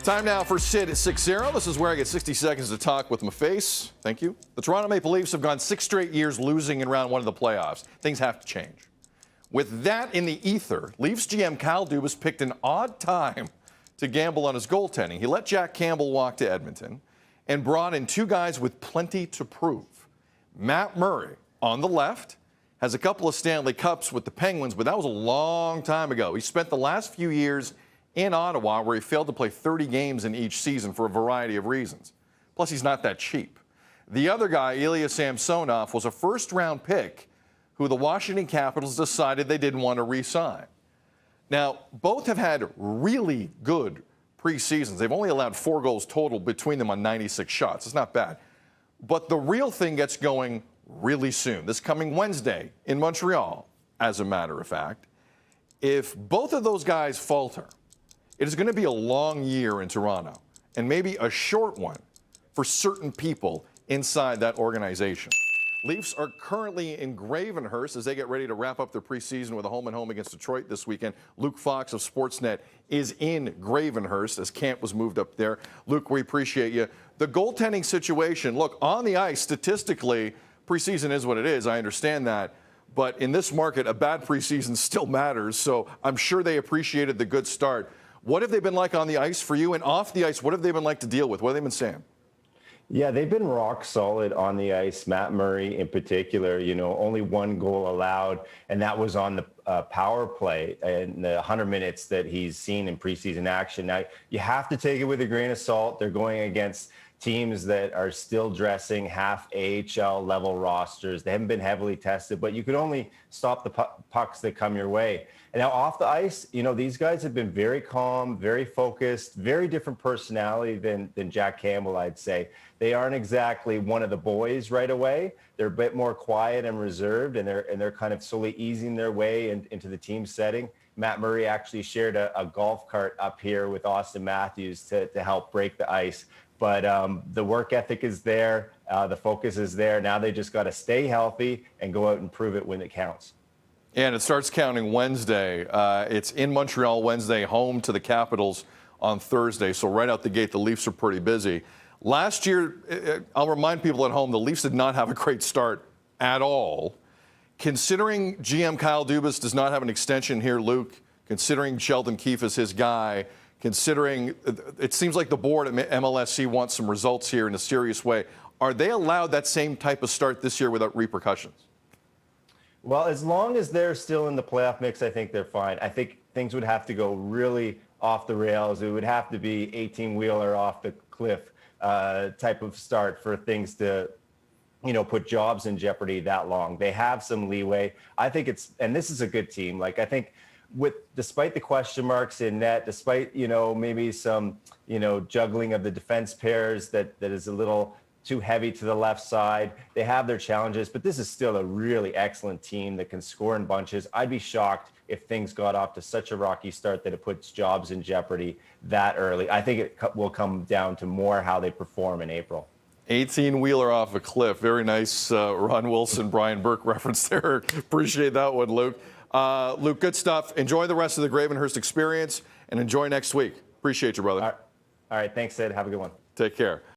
Time now for Sid at 6-0. This is where I get 60 seconds to talk with my face. Thank you. The Toronto Maple Leafs have gone 6 straight years losing in round 1 of the playoffs. Things have to change. With that in the ether, Leafs GM Kyle Dubas picked an odd time to gamble on his goaltending. He let Jack Campbell walk to Edmonton and brought in 2 guys with plenty to prove. Matt Murray, on the left, has a couple of Stanley Cups with the Penguins, but that was a long time ago. He spent the last few years in Ottawa, where he failed to play 30 games in each season for a variety of reasons. Plus, he's not that cheap. The other guy, Ilyas Samsonov, was a first-round pick who the Washington Capitals decided they didn't want to re-sign. Now, both have had really good preseasons. They've only allowed 4 goals total between them on 96 shots. It's not bad. But the real thing gets going really soon, this coming Wednesday in Montreal, as a matter of fact. If both of those guys falter, it is going to be a long year in Toronto, and maybe a short one for certain people inside that organization. Leafs are currently in Gravenhurst as they get ready to wrap up their preseason with a home-and-home against Detroit this weekend. Luke Fox of Sportsnet is in Gravenhurst as camp was moved up there. Luke, we appreciate you. The goaltending situation, look, on the ice, statistically, preseason is what it is. I understand that. But in this market, a bad preseason still matters, so I'm sure they appreciated the good start. What have they been like on the ice for you? And off the ice, what have they been like to deal with? What have they been saying? Yeah, they've been rock solid on the ice. Matt Murray in particular, only 1 goal allowed, and that was on the power play in the 100 minutes that he's seen in preseason action. Now, you have to take it with a grain of salt. They're going against teams that are still dressing half AHL level rosters. They haven't been heavily tested, but you could only stop the pucks that come your way. And now off the ice, these guys have been very calm, very focused, very different personality than Jack Campbell, I'd say. They aren't exactly one of the boys right away. They're a bit more quiet and reserved, and they're kind of slowly easing their way into the team setting. Matt Murray actually shared a golf cart up here with Austin Matthews to help break the ice. But the work ethic is there. The focus is there. Now they just got to stay healthy and go out and prove it when it counts. And it starts counting Wednesday. It's in Montreal Wednesday, home to the Capitals on Thursday. So right out the gate, the Leafs are pretty busy. Last year, I'll remind people at home, the Leafs did not have a great start at all. Considering GM Kyle Dubas does not have an extension here, Luke, considering Sheldon Keefe is his guy, considering it seems like the board at MLSC wants some results here in a serious way, are they allowed that same type of start this year without repercussions? Well, as long as they're still in the playoff mix, I think they're fine. I think things would have to go really off the rails. It would have to be 18-wheeler off the cliff type of start for things to, put jobs in jeopardy that long. They have some leeway. I think and this is a good team. I think despite the question marks in net, despite, maybe some, juggling of the defense pairs that is a little too heavy to the left side. They have their challenges, but this is still a really excellent team that can score in bunches. I'd be shocked if things got off to such a rocky start that it puts jobs in jeopardy that early. I think it will come down to more how they perform in April. 18-wheeler off a cliff. Very nice Ron Wilson, Brian Burke reference there. Appreciate that one, Luke. Luke, good stuff. Enjoy the rest of the Gravenhurst experience and enjoy next week. Appreciate you, brother. All right. Thanks, Sid. Have a good one. Take care.